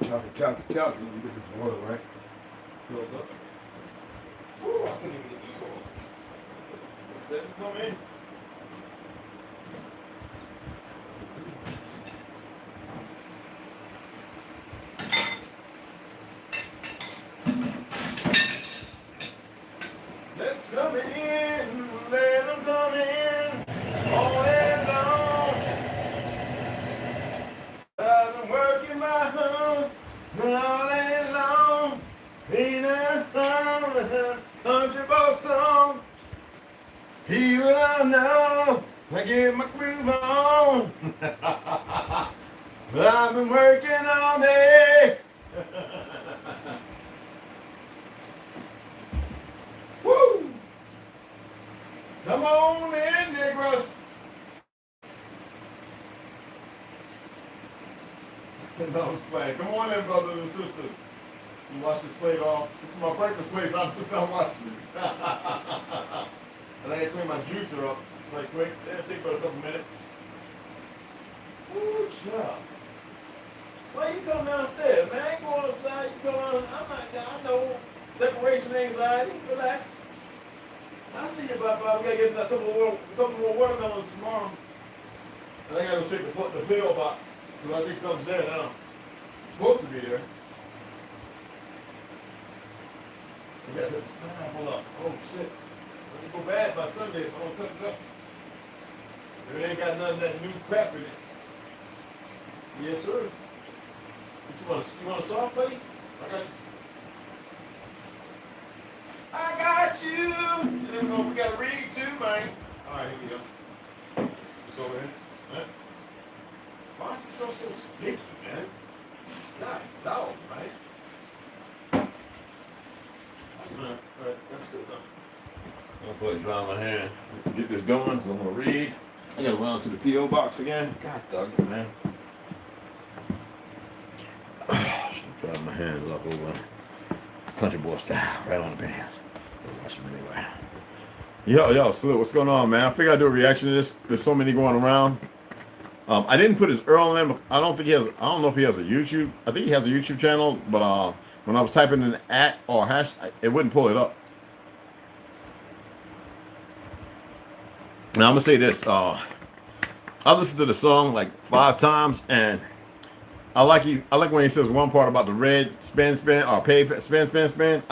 Tap. Let me get this water, right? Filled up. Woo, I couldn't even eat all this. Let me come in. Let's come in, let them come in, all day long. I've been working my home all day long. Ain't a country boy song. Even I know I get my groove on. I've been working all day. Woo! Come on in, Negroes. No, it's fine. Come on in, brothers and sisters. You watch this plate off. This is my breakfast place. I'm just not watching it. And I gotta clean my juicer up like quick. That'll take about a couple minutes. Ooh, child. Why you come downstairs, man? I ain't going outside. You come on. I know. Separation anxiety. Relax. I'll see you, Bob. We gotta get a couple more watermelons tomorrow. And I gotta go check the pill box. Because I think something's there now. It's supposed to be there. We got this pineapple up. Oh shit. Let me go bad by Sunday if I don't cut it up. If it ain't got none of that new crap in it. Yes, sir. What you want a soft buddy? I got you. I got you. And then we got to read too, man. All right, here we go. It's over here. Huh? Why is it so sticky, man? God, dog, right? All right, that's good though. I'll put it dry my hand. Get this going because I'm going to read. I got to run to the P.O. box again. God, dog, man. Dry my hands up over country boy style, right on the pants. Wash them anyway. Yo, so what's going on, man? I figured I'd do a reaction to this. There's so many going around. I didn't put his Earl name. I don't know if he has a YouTube. I think he has a YouTube channel, but when I was typing in @ or hash, it wouldn't pull it up. Now I'm gonna say this. I listened to the song like 5 times, and I like when he says one part about the red spin or pay spin.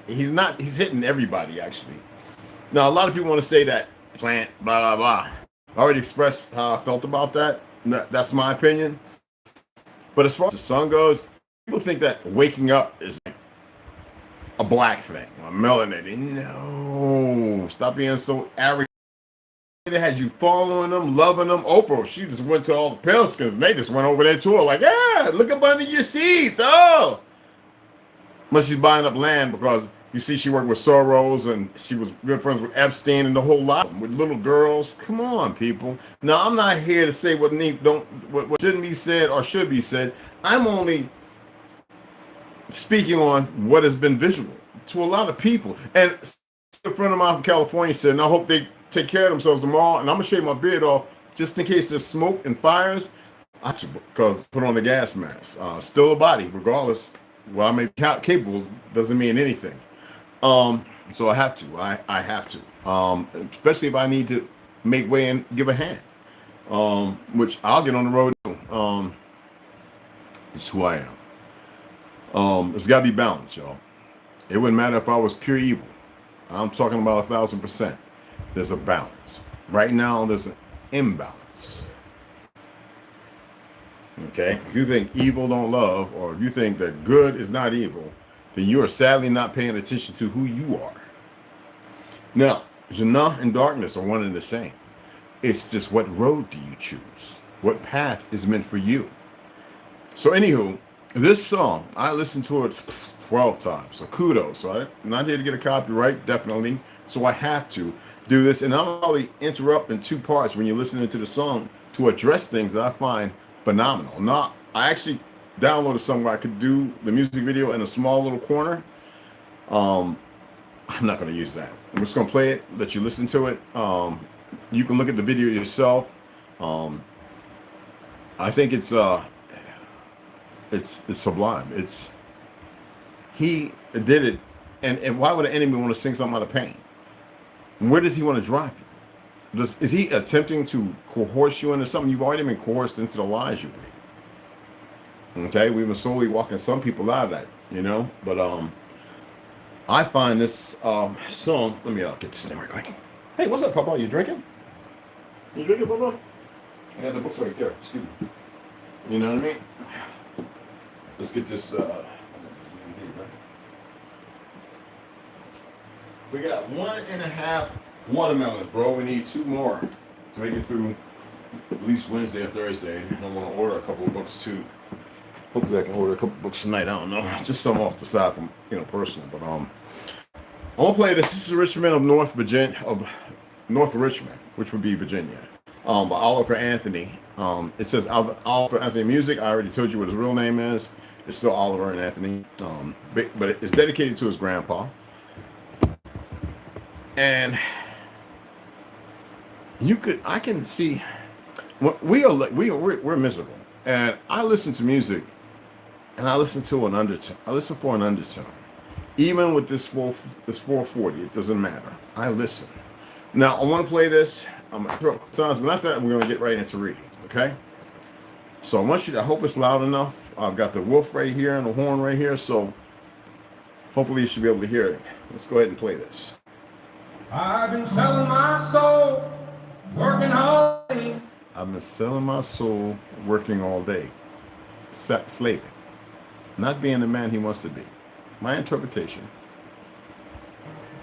He's hitting everybody actually. Now a lot of people want to say that plant blah blah blah. I already expressed how I felt about that. That's my opinion. But as far as the song goes, people think that waking up is like a black thing, a melanated. No, stop being so arrogant. They had you following them, loving them. Oprah, she just went to all the Pelicans and they just went over their tour like, yeah, look up under your seats. Oh, but she's buying up land because you see she worked with Soros and she was good friends with Epstein and the whole lot with little girls. Come on, people. Now I'm not here to say what shouldn't be said or should be said. I'm only speaking on what has been visual to a lot of people. And a friend of mine from California said, and I hope they take care of themselves tomorrow, and I'm gonna shave my beard off just in case there's smoke and fires. Because put on the gas mask. Still a body, regardless. What I may be capable doesn't mean anything. So I have to. I have to. Especially if I need to make way and give a hand. Which I'll get on the road. It's who I am. It's got to be balanced, y'all. It wouldn't matter if I was pure evil. I'm talking about 1,000%. There's a balance. Right now, there's an imbalance. Okay? If you think evil don't love, or if you think that good is not evil, then you are sadly not paying attention to who you are. Now, Jannah and darkness are one and the same. It's just what road do you choose? What path is meant for you? So anywho, this song, I listened to it 12 times. So kudos. So I'm not here to get a copyright, definitely. So I have to do this. And I'll only interrupt in 2 parts when you're listening to the song to address things that I find phenomenal. Now, I actually downloaded something where I could do the music video in a small little corner. I'm not going to use that. I'm just going to play it, let you listen to it. You can look at the video yourself. I think it's it's sublime. He did it, and why would an enemy want to sing something out of pain? Where does he want to drive you? Is he attempting to coerce you into something you've already been coerced into the lies you believe? Okay, we've been slowly walking some people out of that, you know. But I find this song. Let me get this thing right quick. Hey, what's up, Papa? You drinking? You drinking, Papa? I got the books right there. Excuse me. You know what I mean? Let's get this. We got 1.5 watermelons, bro. We need 2 more to make it through at least Wednesday or Thursday. I'm gonna order a couple of books too. Hopefully, I can order a couple of books tonight. I don't know, just some off the side from personal. But I'm gonna play this. This is Richmond of North Virginia, of North Richmond, which would be Virginia. By Oliver Anthony. It says Oliver Anthony Music. I already told you what his real name is. It's still Oliver and Anthony. But it's dedicated to his grandpa. And I can see, we're miserable. And I listen to music, and I listen to an undertone. I listen for an undertone. Even with this 440, it doesn't matter. I listen. Now, I want to play this. I'm going to throw a couple times, but after that, we're going to get right into reading, okay? So I hope it's loud enough. I've got the wolf right here and the horn right here, so hopefully you should be able to hear it. Let's go ahead and play this. I've been selling my soul, working all day. I've been selling my soul, working all day. Slaving. Not being the man he wants to be. My interpretation.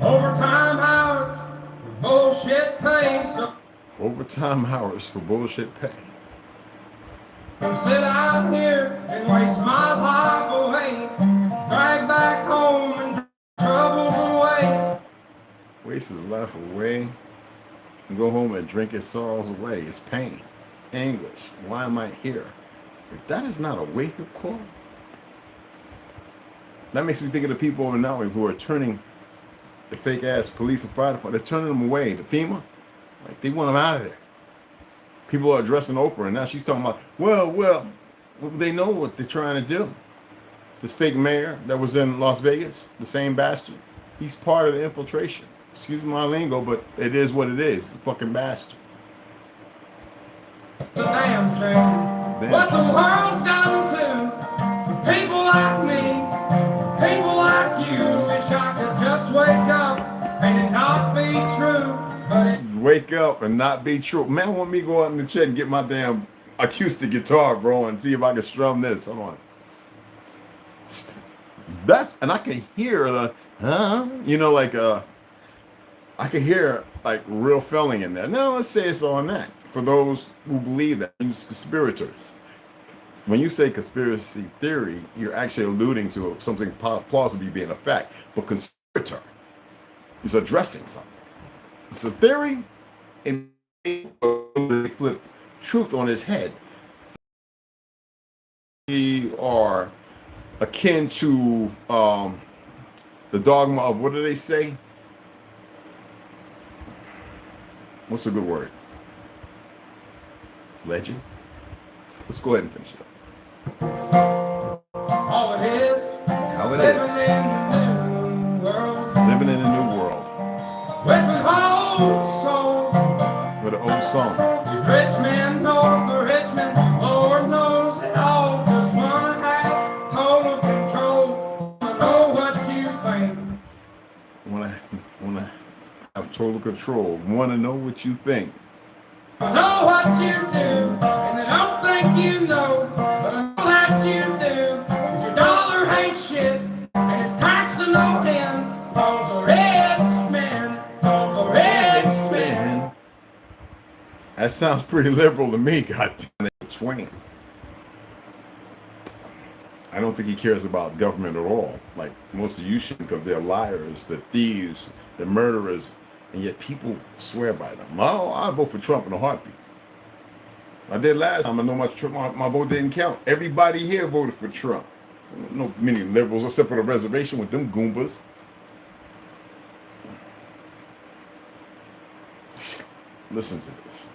Overtime hours for bullshit pay. So overtime hours for bullshit pay. Sit out here and waste my life away. Drag back home and drag troubles away. Waste his life away and go home and drink his sorrows away. His pain, anguish. Why am I here? If that is not a wake-up call, that makes me think of the people over now who are turning the fake-ass police and fire department. They're turning them away. The FEMA, like they want them out of there. People are addressing Oprah, and now she's talking about, well, they know what they're trying to do. This fake mayor that was in Las Vegas, the same bastard, he's part of the infiltration. Excuse my lingo, but it is what it is. It's a fucking bastard. It's a damn shame. What the world's done to for people like me, people like you. Wish I could just wake up and it not be true. Wake up and not be true. Man, I want me to go out in the chat and get my damn acoustic guitar, bro, and see if I can strum this. Hold on. And I can hear the, I can hear like real feeling in there. Now let's say it's on that. For those who believe that, use conspirators. When you say conspiracy theory, you're actually alluding to something plausibly being a fact. But conspirator is addressing something. It's a theory, and they flip truth on his head. We are akin to the dogma of, what do they say? What's a good word? Legend? Let's go ahead and finish it up. All it is. How it is. Living in a new world. With an old soul. With an old song. These rich men know for Richmond. Lord knows it all. Just wanna have total control. I know what you think. Wanna have total control. Wanna know what you think. I know what you do, and I don't think you know, but I know that you do. 'Cause your dollar ain't shit, and it's taxed to no end. Those are rich men, those are rich men. That sounds pretty liberal to me, goddamn it. Twain. I don't think he cares about government at all. Like most of you should, because they're liars, they're thieves, they're murderers. And yet people swear by them. Oh, I vote for Trump in a heartbeat. I did last time. I know my vote didn't count. Everybody here voted for Trump. No many liberals except for the reservation with them Goombas. Listen to this.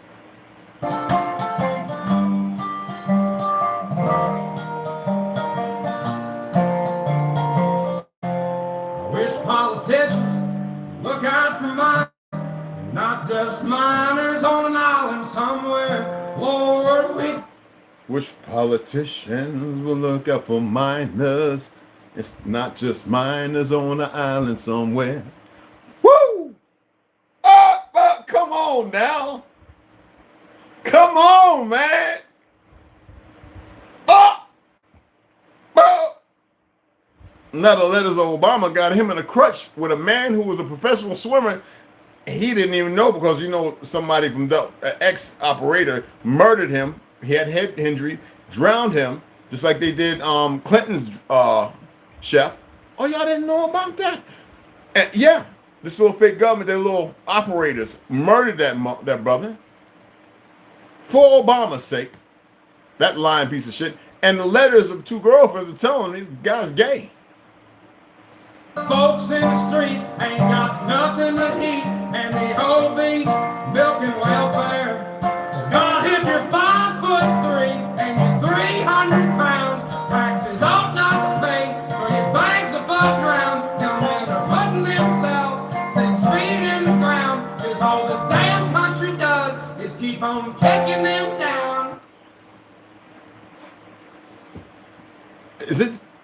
just miners on an island somewhere. Lord, we. Which politicians will look out for minors? It's not just minors on an island somewhere. Woo! Come on now. Come on, man. Now the letters of Obama got him in a crutch with a man who was a professional swimmer. He didn't even know because, you know, somebody from the ex-operator murdered him. He had head injury, drowned him, just like they did Clinton's chef. Oh, y'all didn't know about that? And yeah, this little fake government, their little operators murdered that brother for Obama's sake. That lying piece of shit. And the letters of two girlfriends are telling these guys gay. Folks in the street ain't got nothing to eat, and the whole beast milking welfare. God, if you're 5'3" and you're 300 pounds, taxes ought not to pay for your bags of fudge rounds. Young men are putting themselves 6 feet in the ground, 'cause all this damn country does is keep on kicking them down.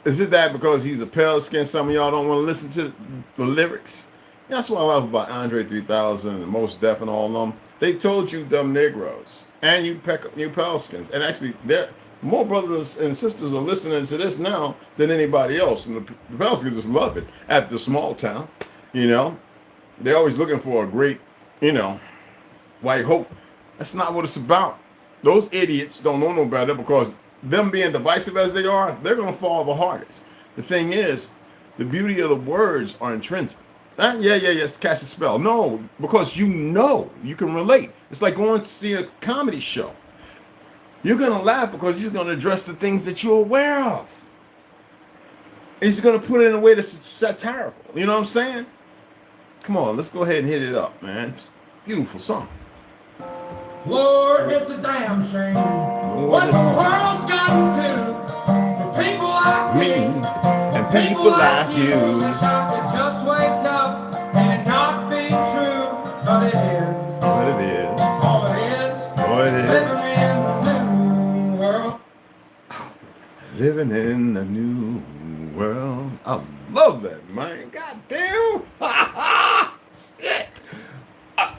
Is it that because he's a pale skin, some of y'all don't want to listen to the lyrics? That's what I love about Andre 3000 and Most Def and all of them. They told you dumb Negroes and you pale skins. And actually, more brothers and sisters are listening to this now than anybody else. And the pale skins just love it. At the small town, you know, they're always looking for a great, you know, white hope. That's not what it's about. Those idiots don't know no better because them being divisive as they are, they're going to fall the hardest. The thing is, the beauty of the words are intrinsic. Yes, catch a spell. No, because you know, you can relate. It's like going to see a comedy show. You're going to laugh because he's going to address the things that you're aware of. And he's going to put it in a way that's satirical. You know what I'm saying? Come on, let's go ahead and hit it up, man. Beautiful song. Lord, it's a damn shame what the world's gotten to people like me and people like you. Wish I could just wake up and it not be true, but it is. But it is. Oh, it is. Oh, it is. Living in the new world. Living in a new world. I love that, man. God damn.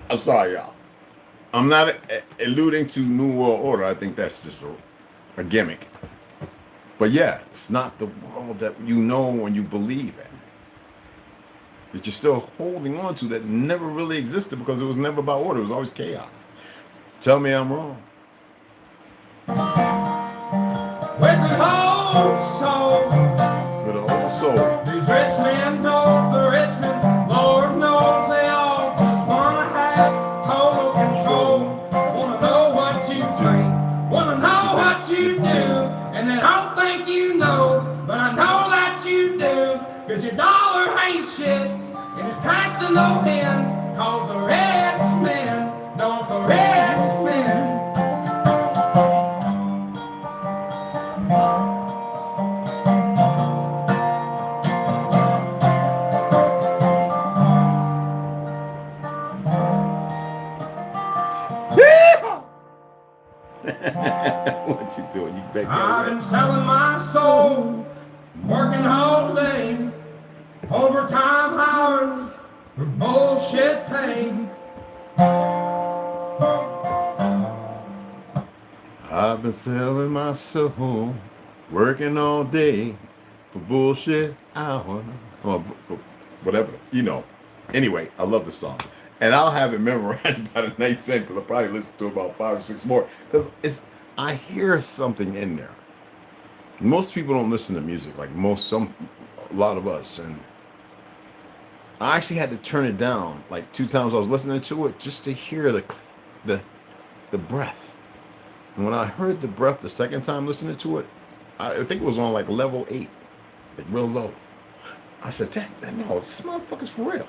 I'm sorry, y'all. I'm not alluding to New World Order. I think that's just a gimmick. But yeah, it's not the world that you know when you believe in. That you're still holding on to that never really existed because it was never about order. It was always chaos. Tell me I'm wrong. With an whole soul. With a whole soul. These rich men know the rich men. Lord knows they all just want to have total control. Want to know what you think. Want to know what you do. And they don't think you know. But I know that you do. 'Cause your dollar ain't shit. And it's taxed to no end. 'Cause the rich men don't the rich men. What you doing? You back I've been selling my soul, working all day, overtime hours for bullshit pay. I've been selling my soul, working all day for bullshit hours, or whatever, you know. Anyway, I love the song. And I'll have it memorized by the night's end because I'll probably listen to about 5 or 6 more. Because I hear something in there. Most people don't listen to music like a lot of us. And I actually had to turn it down like 2 times. I was listening to it just to hear the breath. And when I heard the breath the second time listening to it, I think it was on like level 8, like real low. I said, no, this motherfucker's for real.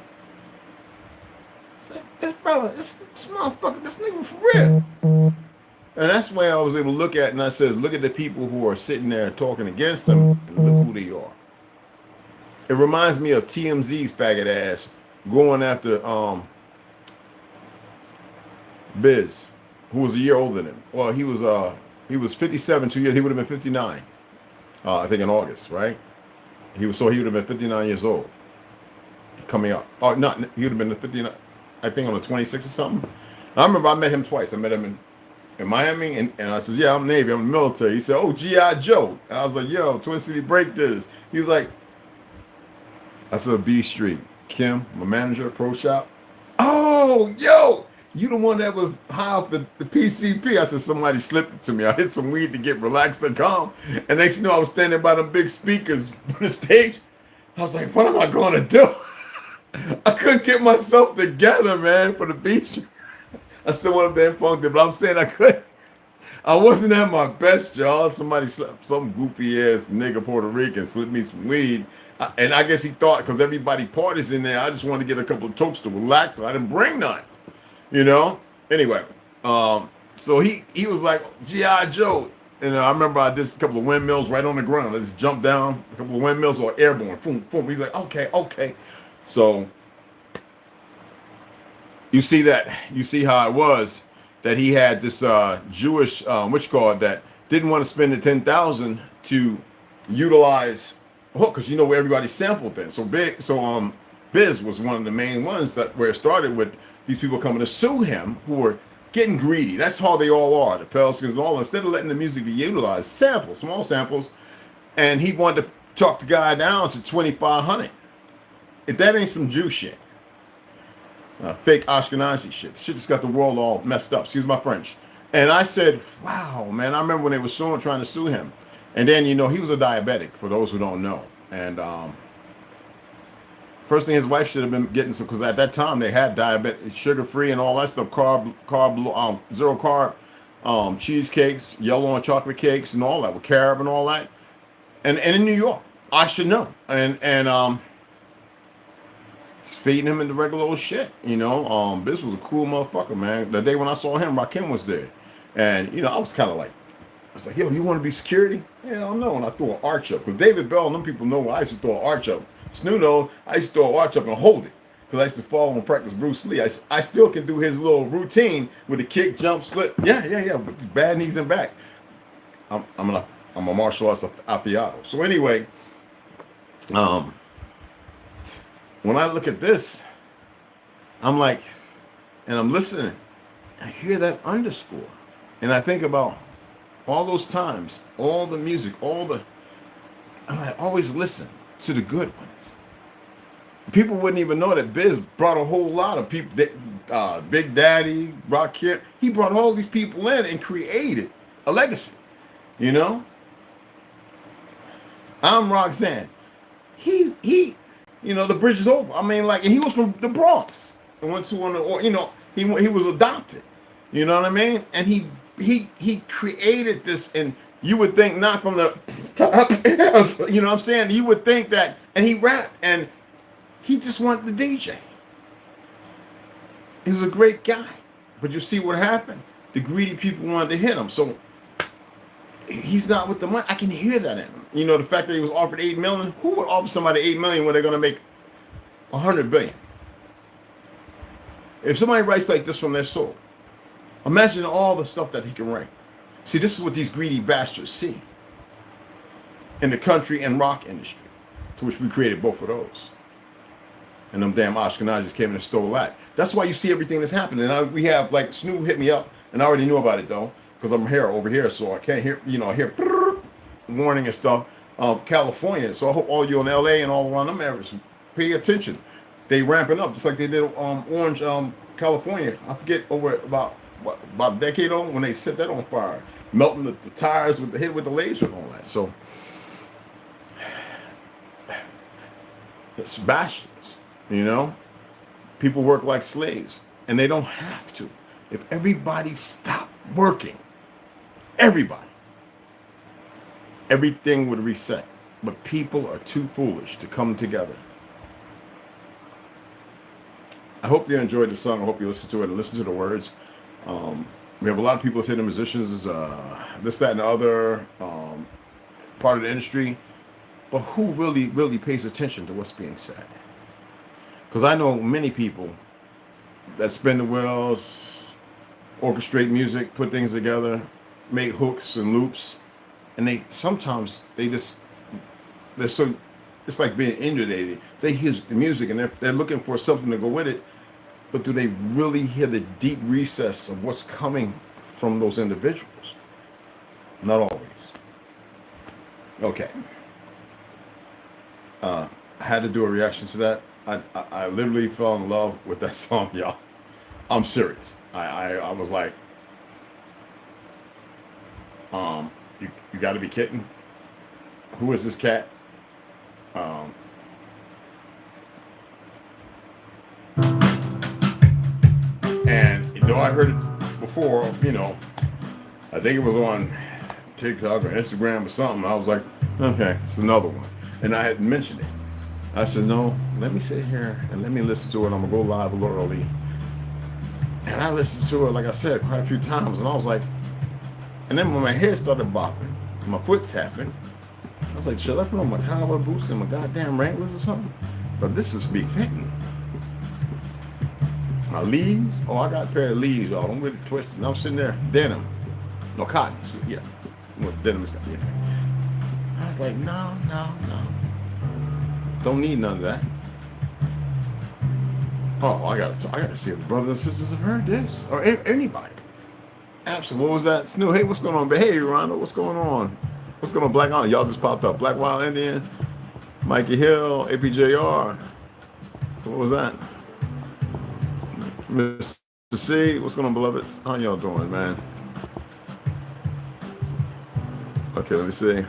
This motherfucker, this nigga for real. And that's why I was able to look at it, and I says, look at the people who are sitting there talking against them, and look who they are. It reminds me of TMZ's faggot ass going after Biz, who was a year older than him. Well, he was 57 2 years. He would have been 59. I think in August, right? He would have been 59 years old coming up. Oh, not he would have been the 59. I think on the 26th or something. I remember I met him twice. I met him in Miami, and I said, yeah, I'm Navy, I'm in the military. He said, oh, G.I. Joe. And I was like, yo, Twin City Break did this. He was like, I said, B Street. Kim, my manager, Pro Shop. Oh, yo, you the one that was high off the PCP. I said, somebody slipped it to me. I hit some weed to get relaxed and calm. And next thing you know, I was standing by them big speakers on the stage. I was like, what am I going to do? I couldn't get myself together, man, for the beach. I still went up there and funked it, but I'm saying I couldn't. I wasn't at my best, y'all. Somebody slipped, some goofy ass nigga Puerto Rican slipped me some weed. And I guess he thought, because everybody parties in there, I just wanted to get a couple of tokes to relax, but I didn't bring none. You know? Anyway, so he was like, G.I. Joe. And I remember I did a couple of windmills right on the ground. I just jumped down, a couple of windmills or airborne. Boom, boom. He's like, okay. So you see how it was that he had this Jewish that didn't want to spend the 10,000 to utilize hook, because you know where everybody sampled then. So Biz was one of the main ones where it started with these people coming to sue him who were getting greedy. That's how they all are, the Pelicans and all. Instead of letting the music be utilized, samples, small samples, and he wanted to talk the guy down to 2,500. If that ain't some Jew shit, fake Ashkenazi shit just got the world all messed up. Excuse my French. And I said, wow, man. I remember when they were trying to sue him. And then, he was a diabetic, for those who don't know. And first thing his wife should have been getting some, because at that time they had diabetic, sugar-free and all that stuff, zero carb, cheesecakes, yellow and chocolate cakes and all that, with carob and all that. And in New York, I should know. And feeding him in the regular old shit, Biz was a cool motherfucker, man. The day when I saw him, Rakim was there. And, I was kind of like, yo, you want to be security? Hell no. And I threw an arch up. Because David Bell and them people know I used to throw an arch up. Snoop, I used to throw an arch up and hold it. Because I used to follow and practice Bruce Lee. I still can do his little routine with the kick, jump, split. Yeah. With the bad knees and back. I'm a martial arts aficionado. So anyway, when I look at this, I'm like, and I'm listening, I hear that underscore. And I think about all those times, all the music, I always listen to the good ones. People wouldn't even know that Biz brought a whole lot of people, Big Daddy, Rakim, he brought all these people in and created a legacy, I'm Roxanne. He the bridge is over. I mean, and he was from the Bronx. And went to he was adopted. You know what I mean? And he created this, and you would think not from the, you know what I'm saying? You would think that, and he rapped, and he just wanted the DJ. He was a great guy. But you see what happened? The greedy people wanted to hit him. So he's not with the money. I can hear that in him. The fact that he was offered $8 million. Who would offer somebody $8 million when they're going to make $100 billion? If somebody writes like this from their soul, imagine all the stuff that he can write. See, this is what these greedy bastards see in the country and rock industry, to which we created both of those. And them damn Ashkenazis came in and stole that. That's why you see everything that's happening. And we have, like, Snoop hit me up, and I already knew about it, though, because I'm here over here, so I can't hear, I hear warning and stuff. California. So I hope all you in LA and all around them areas pay attention. They ramping up just like they did Orange, California. I forget over about a decade ago when they set that on fire, melting the tires with the laser and all that. So it's bastards, People work like slaves, and they don't have to. If everybody stopped working, everything would reset. But people are too foolish to come together. I hope you enjoyed the song. I hope you listen to it and listen to the words. We have a lot of people say the musicians, this, that, and the other, part of the industry. But who really, really pays attention to what's being said? Because I know many people that spin the wheels, orchestrate music, put things together, make hooks and loops, and they sometimes they're so, it's like being inundated. They hear the music and they're looking for something to go with it, but do they really hear the deep recess of what's coming from those individuals? Not always. Okay. I had to do a reaction to that. I literally fell in love with that song, y'all. I'm serious. I was like, you got to be kidding. Who is this cat? And though I heard it before, I think it was on TikTok or Instagram or something. I was like, okay, it's another one. And I had mentioned it. I said, no, let me sit here and let me listen to it. I'm going to go live a little early. And I listened to it, like I said, quite a few times. And I was like, and then when my head started bopping, my foot tapping, I was like, should I put on my cowboy boots and my goddamn Wranglers or something? But this is befitting. My leaves, I got a pair of leaves, y'all. Don't get it twisted. And I'm sitting there, denim. No, cotton. So, yeah. Well, denim is cotton. Yeah. I was like, no. Don't need none of that. Oh, I gotta see if the brothers and sisters have heard this. Or anybody. Absolutely. What was that? Snoop, hey, what's going on? Hey, Ronald, what's going on? What's going on, Black Island? Y'all just popped up. Black Wild Indian, Mikey Hill, APJR. What was that? Mr. C, what's going on, beloved? How y'all doing, man? Okay, let me see.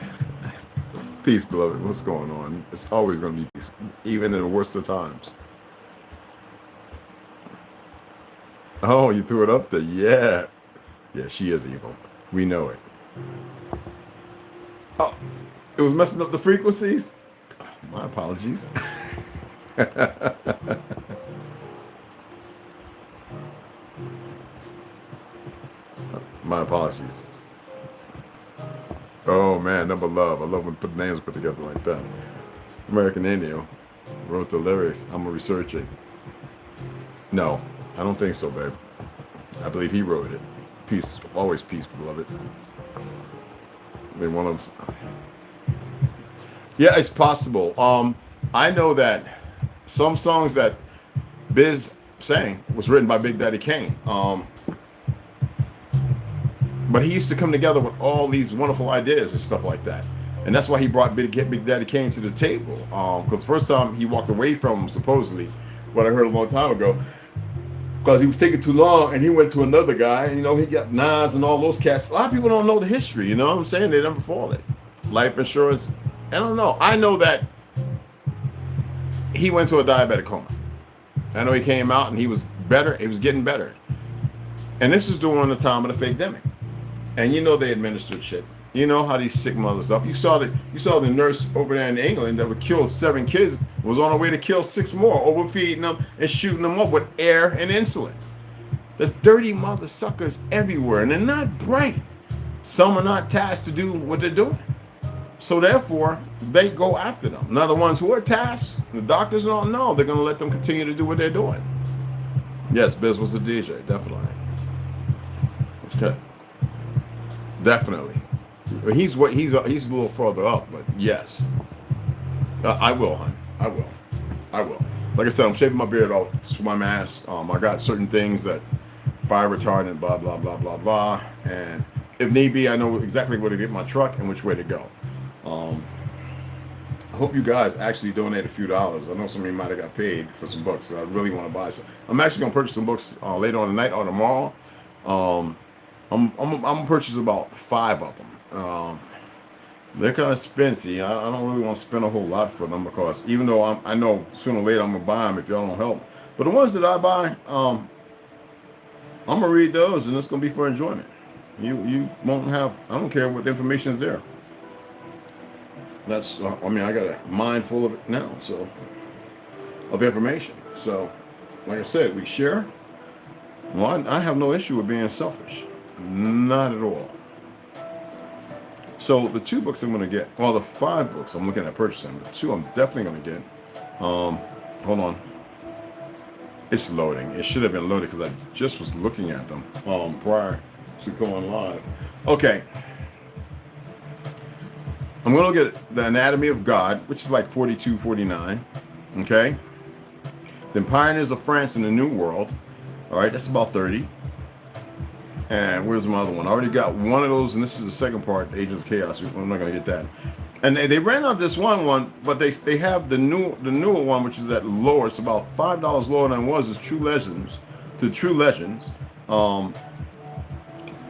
Peace, beloved. What's going on? It's always going to be peace, even in the worst of times. Oh, you threw it up there? Yeah. Yeah, she is evil. We know it. Oh, it was messing up the frequencies? Oh, my apologies. My apologies. Oh man, number love. I love when put names put together like that. American Indian wrote the lyrics. I'm gonna research it. No, I don't think so, babe. I believe he wrote it. Peace, always peace, beloved. I mean, one of them. Yeah, it's possible. I know that some songs that Biz sang was written by Big Daddy Kane. But he used to come together with all these wonderful ideas and stuff like that. And that's why he brought Big Daddy Kane to the table. Because the first time he walked away from him, supposedly, what I heard a long time ago, because he was taking too long and he went to another guy. And, he got Nas and all those cats. A lot of people don't know the history, you know what I'm saying? They never follow it. Life insurance. I don't know. I know that he went to a diabetic coma. I know he came out and he was better. He was getting better. And this was during the time of the fake demic. And they administered shit. You know how these sick mothers up. You saw the nurse over there in England that would kill 7 kids, was on her way to kill 6 more, overfeeding them and shooting them up with air and insulin. There's dirty mother suckers everywhere, and they're not bright. Some are not tasked to do what they're doing. So therefore, they go after them. Now the ones who are tasked, the doctors don't know, they're gonna let them continue to do what they're doing. Yes, Biz was a DJ, definitely. Okay. Definitely. He's a little further up, but yes. I will, hon. I will. Like I said, I'm shaving my beard off for my mask. I got certain things that fire retardant, blah, blah, blah, blah, blah. And if need be, I know exactly where to get my truck and which way to go. I hope you guys actually donate a few dollars. I know some of you might have got paid for some books. So I really want to buy some. I'm actually going to purchase some books later on tonight or tomorrow. I'm gonna purchase about 5 of them. They're kind of expensive. I don't really want to spend a whole lot for them because even though I know sooner or later I'm gonna buy them if y'all don't help. But the ones that I buy, I'm gonna read those and it's gonna be for enjoyment. You won't have. I don't care what the information is there. That's. I got a mind full of it now. So of information. So, like I said, we share. Well, I have no issue with being selfish. Not at all. So the 2 books I'm going to get, well, the 5 books I'm looking at purchasing, the 2 I'm definitely going to get. Hold on. It's loading. It should have been loaded because I just was looking at them prior to going live. Okay. I'm going to look at the Anatomy of God, which is like 42, 49. Okay. Then Pioneers of France in the New World. All right. That's about 30. And where's my other one? I already got one of those, and this is the second part, Agents of Chaos. I'm not going to get that. And they ran out this one, but they have the newer one, which is at lower. It's about $5 lower than it was. It's True Legends,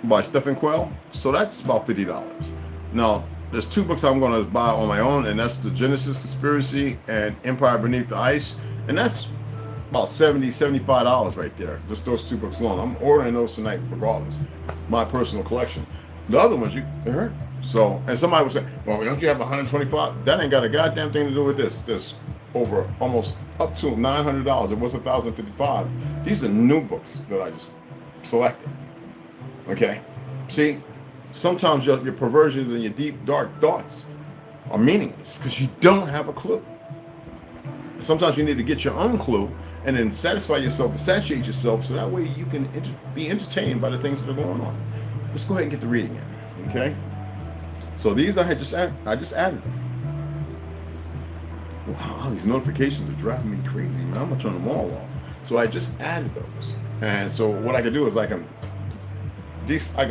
by Stephen Quell. So that's about $50. Now, there's two books I'm going to buy on my own, and that's The Genesis Conspiracy and Empire Beneath the Ice. And that's about $70, $75 right there. Just those two books alone. I'm ordering those tonight regardless. My personal collection. The other ones, you heard? So, and somebody was saying, well, don't you have 125? That ain't got a goddamn thing to do with this. This over almost up to $900. It was $1,055. These are new books that I just selected. Okay? See, sometimes your perversions and your deep, dark thoughts are meaningless because you don't have a clue. Sometimes you need to get your own clue and then satisfy yourself, to satiate yourself, so that way you can be entertained by the things that are going on. Let's go ahead and get the reading in, okay? So these I just added them. Wow, these notifications are driving me crazy, man. I'm gonna turn them all off. So I just added those, and so what I can do is I can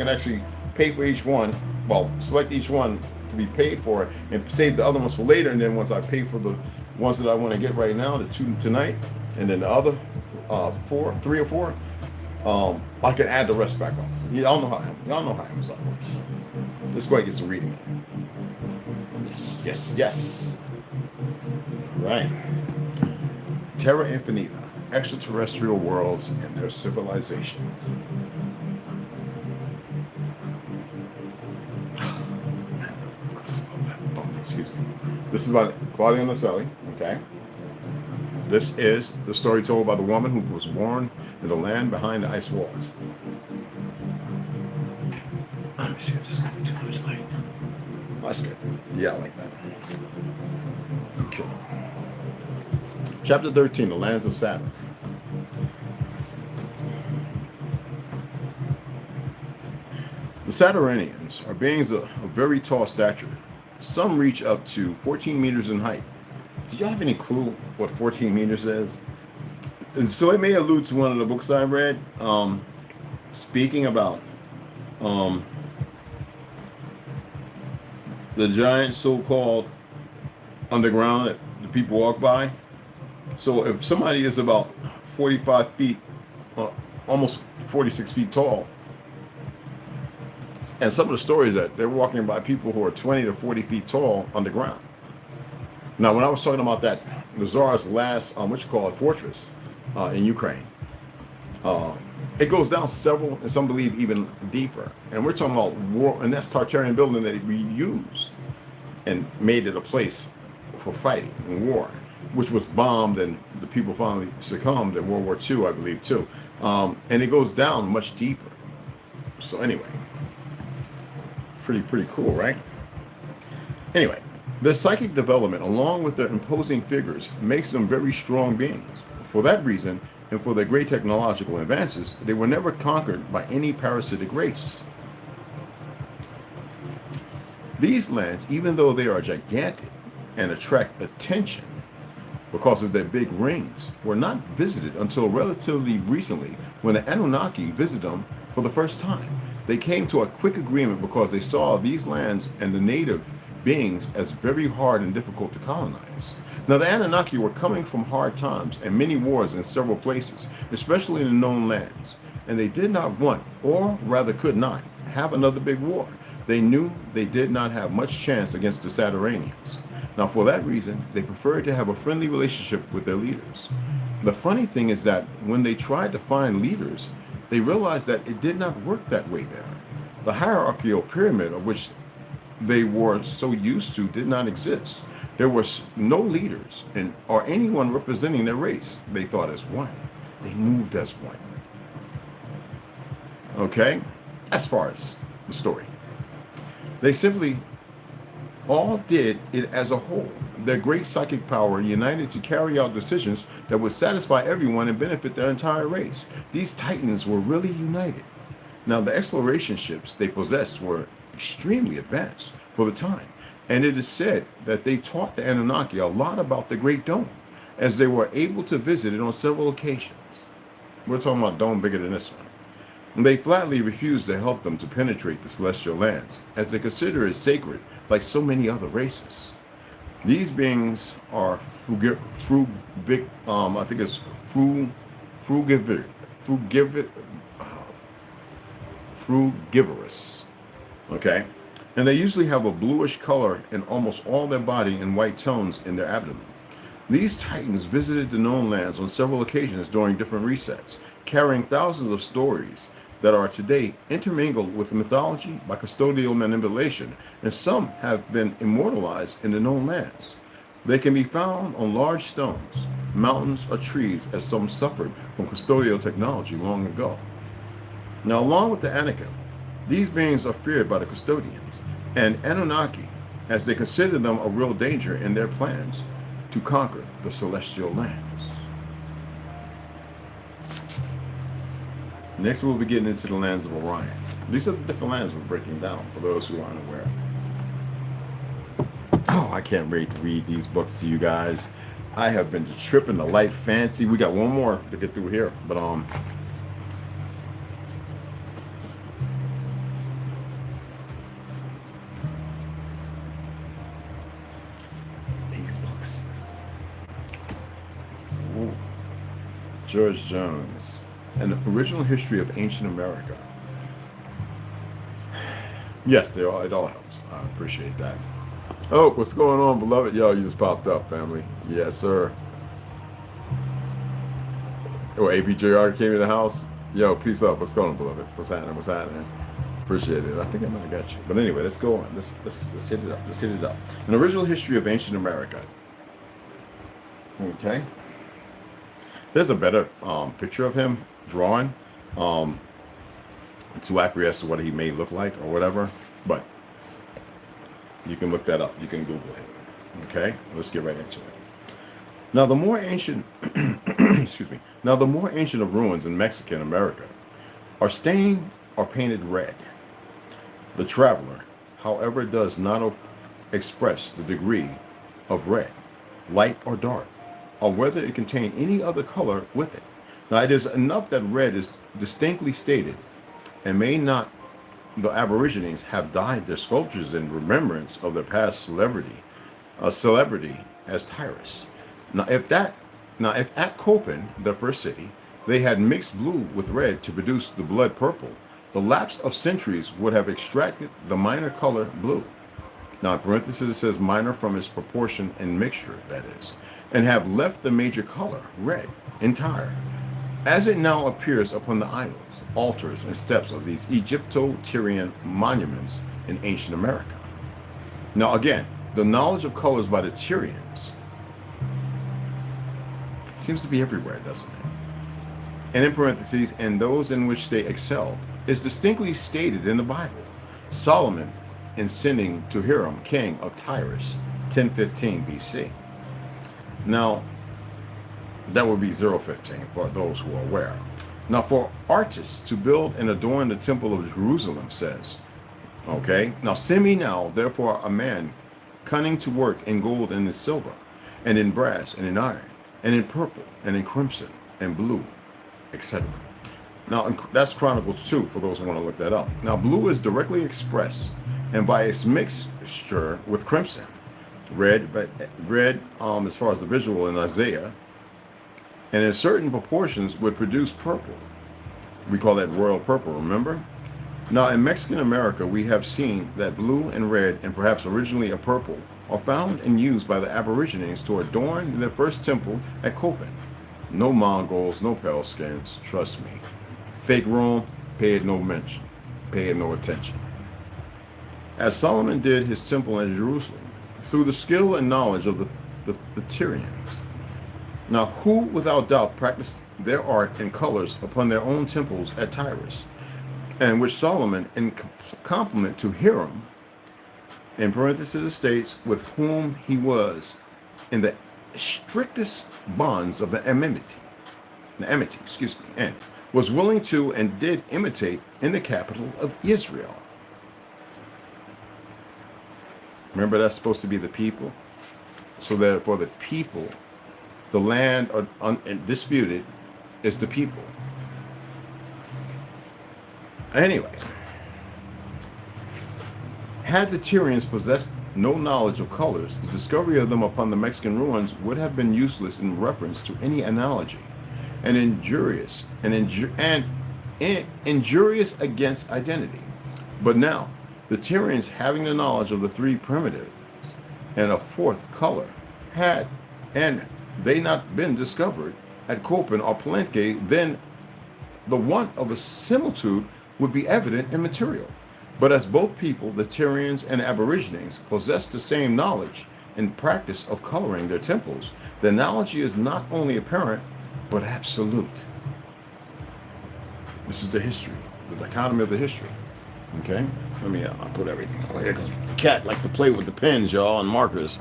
actually pay for each one. Well, select each one to be paid for, and save the other ones for later. And then once I pay for the ones that I want to get right now, the 2 tonight, and then the other 3 or 4, I can add the rest back on. Y'all know how Amazon works. Let's go ahead and get some reading in. Yes. Right. Terra Infinita, extraterrestrial worlds and their civilizations. I just love that. Oh, excuse me. This is by Claudia Naselli, okay? This is the story told by the woman who was born in the land behind the ice walls. Let me see if this is going to be too much light. Oh, that's good. Yeah, I like that. Okay. Chapter 13, The Lands of Saturn. The Saturnians are beings of very tall stature. Some reach up to 14 meters in height. Do y'all have any clue what 14 meters is? So it may allude to one of the books I read, speaking about the giant so-called underground that the people walk by. So if somebody is about 45 feet, almost 46 feet tall, and some of the stories that they're walking by people who are 20 to 40 feet tall underground. Now, when I was talking about that, the Tsar's last, fortress in Ukraine, it goes down several, and some believe even deeper. And we're talking about war, and that's Tartarian building that we used and made it a place for fighting and war, which was bombed, and the people finally succumbed in World War II, I believe, too. And it goes down much deeper. So anyway, pretty cool, right? Anyway, their psychic development, along with their imposing figures, makes them very strong beings. For that reason, and for their great technological advances, they were never conquered by any parasitic race. These lands, even though they are gigantic and attract attention because of their big rings, were not visited until relatively recently, when the Anunnaki visited them for the first time. They came to a quick agreement because they saw these lands and the native beings as very hard and difficult to colonize. Now, the Anunnaki were coming from hard times and many wars in several places, especially in the known lands, and they did not want, or rather could not, have another big war. They knew they did not have much chance against the Saturnians. Now, for that reason, they preferred to have a friendly relationship with their leaders. The funny thing is that when they tried to find leaders, they realized that it did not work that way there. The hierarchical pyramid of which they were so used to did not exist. There were no leaders or anyone representing their race. They thought as one. They moved as one. Okay? As far as the story. They simply all did it as a whole. Their great psychic power united to carry out decisions that would satisfy everyone and benefit their entire race. These titans were really united. Now, the exploration ships they possessed were extremely advanced for the time, and it is said that they taught the Anunnaki a lot about the Great Dome, as they were able to visit it on several occasions. We're talking about dome bigger than this one. And they flatly refused to help them to penetrate the celestial lands, as they consider it sacred like so many other races. These beings are frugivorous, okay? And they usually have a bluish color in almost all their body and white tones in their abdomen. These titans visited the known lands on several occasions during different resets, carrying thousands of stories that are today intermingled with mythology by custodial manipulation, and some have been immortalized in the known lands. They can be found on large stones, mountains, or trees, as some suffered from custodial technology long ago. Now, along with the Anakim, these beings are feared by the custodians and Anunnaki, as they consider them a real danger in their plans to conquer the celestial lands. Next, we'll be getting into the lands of Orion. These are the different lands we're breaking down for those who aren't aware. Oh, I can't wait to read these books to you guys. I have been tripping the light fancy. We got one more to get through here, but these books. Ooh. George Jones. An original history of ancient America. Yes, it all helps. I appreciate that. Oh, what's going on, beloved? Yo, you just popped up, family. Yes, sir. Oh, APJR came in the house. Yo, peace up. What's going on, beloved? What's happening? What's happening? Appreciate it. I think I might have got you. But anyway, let's go on. Let's hit it up. Let's hit it up. An original history of ancient America. Okay. There's a better picture of him drawing to acquiesce to what he may look like or whatever, but you can look that up. You can Google him. Okay, let's get right into it. Now, the more ancient excuse me, now the more ancient of ruins in Mexican America are stained or painted red. The traveler, however, does not express the degree of red, light or dark, or whether it contain any other color with it. Now, it is enough that red is distinctly stated, and may not the Aborigines have dyed their sculptures in remembrance of their past celebrity as Tyrus. Now, if at Copan, the first city, they had mixed blue with red to produce the blood purple, the lapse of centuries would have extracted the minor color blue. Now, in parentheses, it says minor from its proportion and mixture, that is, and have left the major color, red, entire, as it now appears upon the idols, altars, and steps of these Egypto-Tyrian monuments in ancient America. Now, again, the knowledge of colors by the Tyrians seems to be everywhere, doesn't it? And in parentheses, and those in which they excelled, is distinctly stated in the Bible. Solomon in sending to Hiram, king of Tyrus, 1015 BC. Now, that would be 015 for those who are aware. Now, for artists to build and adorn the temple of Jerusalem, says, okay, now send me now, therefore, a man cunning to work in gold and in silver, and in brass and in iron, and in purple and in crimson and blue, etc. Now, that's Chronicles 2 for those who want to look that up. Now, blue is directly expressed, and by its mixture with crimson, red as far as the visual in Isaiah, and in certain proportions would produce purple. We call that royal purple, remember? Now, in Mexican America, we have seen that blue and red, and perhaps originally a purple, are found and used by the Aborigines to adorn their first temple at Copan. No Mongols, no pale skins, trust me. Fake Rome, pay it no mention, pay it no attention. As Solomon did his temple in Jerusalem, through the skill and knowledge of the Tyrians. Now, who without doubt practiced their art and colors upon their own temples at Tyrus, and which Solomon, in compliment to Hiram, in parentheses it states, with whom he was in the strictest bonds of the enmity, and was willing to and did imitate in the capital of Israel. Remember, that's supposed to be the people. So that for the people, the land undisputed is the people. Anyway, had the Tyrians possessed no knowledge of colors, the discovery of them upon the Mexican ruins would have been useless in reference to any analogy, and injurious against identity. But now, the Tyrians, having the knowledge of the three primitives and a fourth color, had they not been discovered at Copan or Palenque, then the want of a similitude would be evident and material. But as both people, the Tyrians and Aborigines, possess the same knowledge and practice of coloring their temples, the analogy is not only apparent, but absolute. This is the history, the dichotomy of the history. Okay? Let me, I'll put everything over here, because the cat likes to play with the pens, y'all, and markers.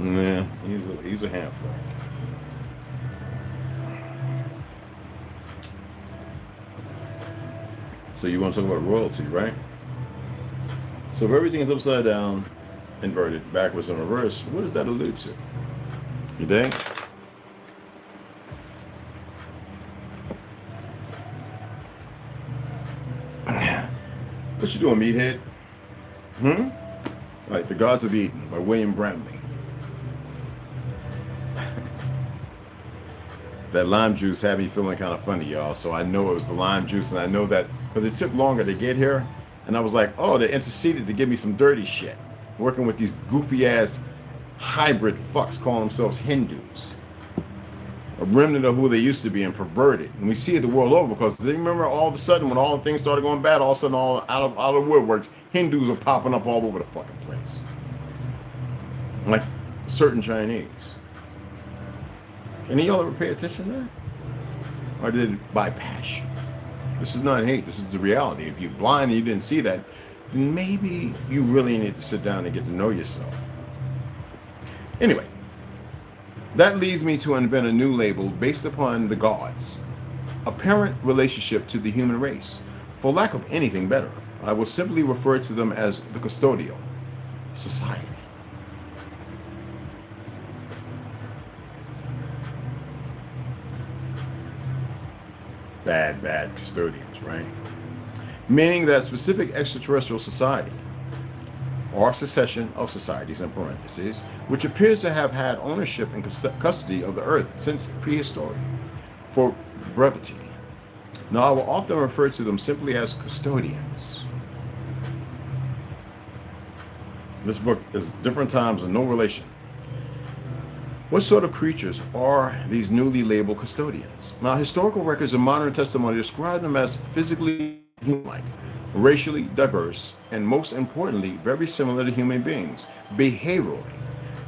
Yeah, he's a handful. So you want to talk about royalty, right? So if everything is upside down, inverted, backwards, and reverse, what does that allude to? You think? What you doing, meathead? Like The Gods of Eden by William Brantley. That lime juice had me feeling kind of funny, y'all. So I know it was the lime juice, and I know that because it took longer to get here. And I was like, oh, they interceded to give me some dirty shit. Working with these goofy ass hybrid fucks calling themselves Hindus. A remnant of who they used to be and perverted. And we see it the world over because they remember all of a sudden when all the things started going bad, all of a sudden all out of woodworks, Hindus are popping up all over the fucking place. Like certain Chinese. Any of y'all ever pay attention to that? Or did it by passion? This is not hate, this is the reality. If you're blind and you didn't see that, then maybe you really need to sit down and get to know yourself. Anyway, that leads me to invent a new label based upon the gods. Apparent relationship to the human race. For lack of anything better, I will simply refer to them as the custodial society. Bad custodians, right? Meaning that specific extraterrestrial society or succession of societies in parentheses, which appears to have had ownership and custody of the earth since prehistory, for brevity. Now, I will often refer to them simply as custodians. This book is different times and no relation. What sort of creatures are these newly labeled custodians? Now, historical records and modern testimony describe them as physically human-like, racially diverse, and most importantly, very similar to human beings, behaviorally.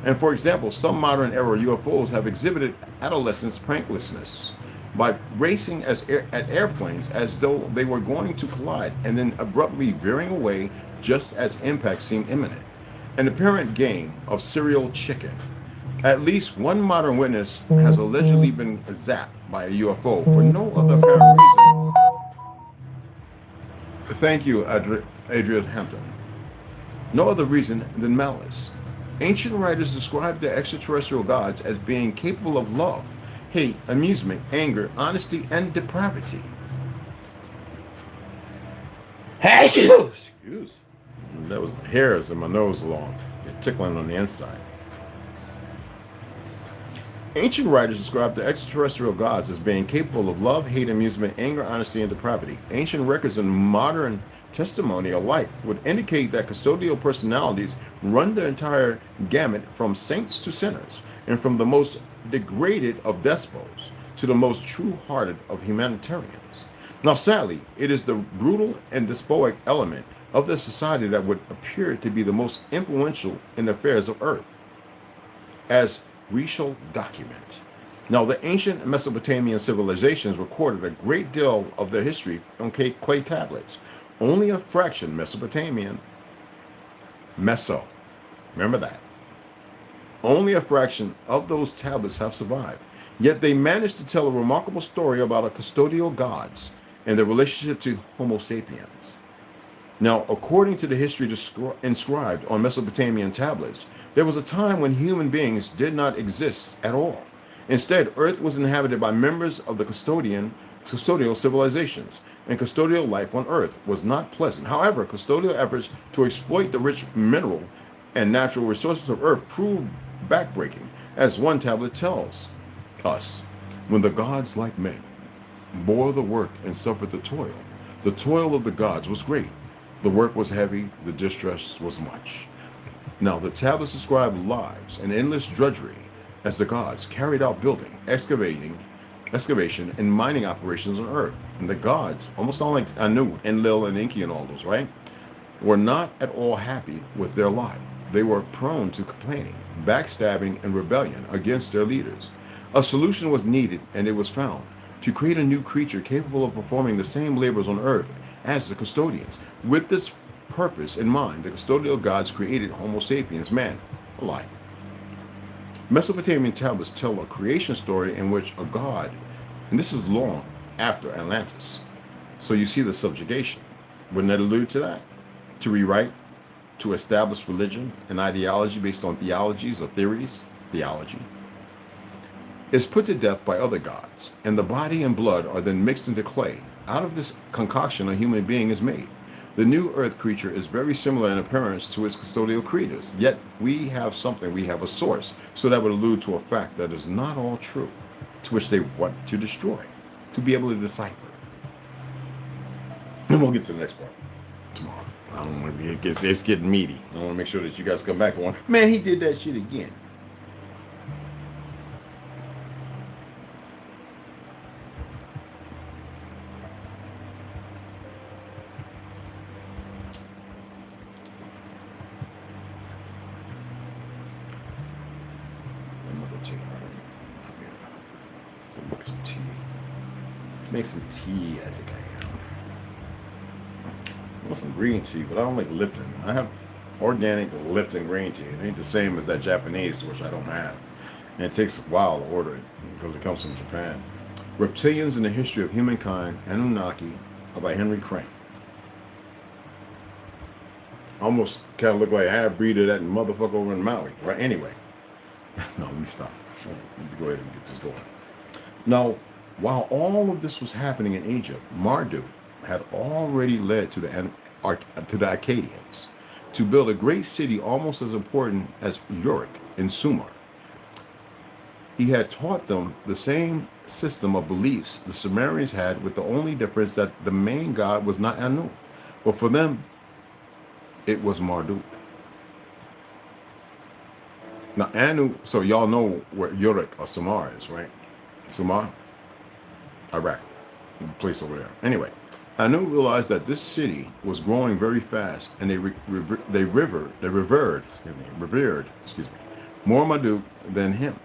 And for example, some modern era UFOs have exhibited adolescence pranklessness by racing at airplanes as though they were going to collide and then abruptly veering away just as impact seemed imminent. An apparent game of serial chicken. At least one modern witness has allegedly been zapped by a UFO for no other apparent reason. Thank you, Adrian Hampton. No other reason than malice. Ancient writers describe the extraterrestrial gods as being capable of love, hate, amusement, anger, honesty, and depravity. Excuse. That was hairs in my nose along. They're tickling on the inside. Ancient writers describe the extraterrestrial gods as being capable of love, hate, amusement, anger, honesty, and depravity. Ancient records and modern testimony alike would indicate that custodial personalities run the entire gamut from saints to sinners, and from the most degraded of despots to the most true-hearted of humanitarians. Now, sadly, it is the brutal and despotic element of the society that would appear to be the most influential in the affairs of earth, as we shall document. Now, the ancient Mesopotamian civilizations recorded a great deal of their history on clay tablets. Only a fraction, Mesopotamian, Meso. Remember that. Only a fraction of those tablets have survived. Yet they managed to tell a remarkable story about a custodial gods and their relationship to Homo sapiens. Now, according to the history inscribed on Mesopotamian tablets, there was a time when human beings did not exist at all. Instead, Earth was inhabited by members of the custodial civilizations, and custodial life on Earth was not pleasant. However, custodial efforts to exploit the rich mineral and natural resources of Earth proved backbreaking, as one tablet tells us. When the gods, like men, bore the work and suffered the toil of the gods was great. The work was heavy, the distress was much. Now the tablets describe lives and endless drudgery as the gods carried out building, excavation, and mining operations on Earth. And the gods, almost sound like Anu, Enlil, and Enki and all those, right? Were not at all happy with their lot. They were prone to complaining, backstabbing, and rebellion against their leaders. A solution was needed, and it was found, to create a new creature capable of performing the same labors on Earth as the custodians. With this purpose in mind, the custodial gods created Homo sapiens, man, alive. Mesopotamian tablets tell a creation story in which a god, and this is long after Atlantis. So you see the subjugation. Wouldn't that allude to that? To rewrite, to establish religion and ideology based on theologies or theories, theology, is put to death by other gods, and the body and blood are then mixed into clay. Out of this concoction, a human being is made. The new earth creature is very similar in appearance to its custodial creators, yet we have a source, so that would allude to a fact that is not all true, to which they want to destroy, to be able to decipher. And we'll get to the next part tomorrow. I don't want to be, it's getting meaty. I want to make sure that you guys come back on, man, he did that shit again. Make some tea, I think I am. I want some green tea, but I don't like Lipton. I have organic Lipton green tea. It ain't the same as that Japanese, which I don't have. And it takes a while to order it because it comes from Japan. Reptilians and the History of Humankind, Anunnaki, by Henry Crane. Almost kind of look like a half-breed of that motherfucker over in Maui. Right, anyway. No, let me stop. Let me go ahead and get this going. Now, while all of this was happening in Egypt, Marduk had already led to the Akkadians to build a great city almost as important as Uruk in Sumer. He had taught them the same system of beliefs the Sumerians had, with the only difference that the main god was not Anu, but for them, it was Marduk. Now Anu, so y'all know where Uruk or Sumer is, right? Sumer? Iraq, the place over there. Anyway, Anu realized that this city was growing very fast, and they revered more Marduk than him.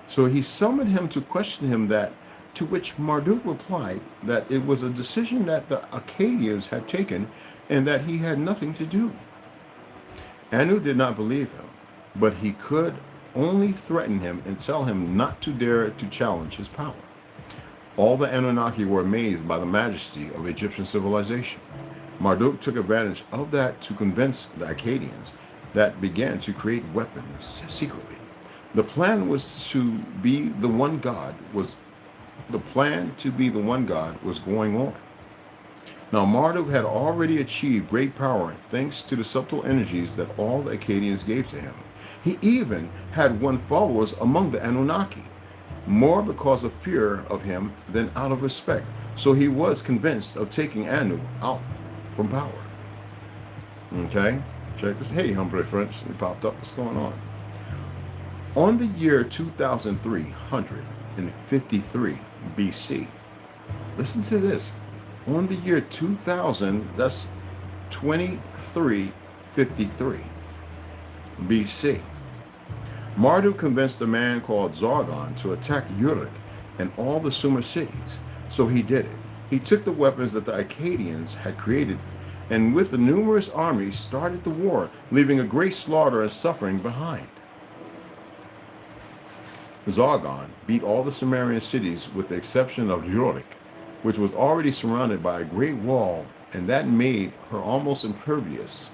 So he summoned him to question him that, to which Marduk replied that it was a decision that the Akkadians had taken and that he had nothing to do. Anu did not believe him, but he could only threaten him and tell him not to dare to challenge his power. All the Anunnaki were amazed by the majesty of Egyptian civilization. Marduk took advantage of that to convince the Akkadians that began to create weapons secretly. The plan to be the one god was going on. Now Marduk had already achieved great power thanks to the subtle energies that all the Akkadians gave to him. He even had won followers among the Anunnaki, more because of fear of him than out of respect. So he was convinced of taking Anu out from power. Okay, check this. Hey, Humphrey French, he popped up. What's going on? On the year 2353 BC, listen to this. On the year 2000, that's 2353 BC, Marduk convinced a man called Zargon to attack Uruk and all the Sumer cities. So he did it. He took the weapons that the Akkadians had created and with the numerous armies started the war, leaving a great slaughter and suffering behind. Zargon beat all the Sumerian cities with the exception of Uruk, which was already surrounded by a great wall, and that made her almost impervious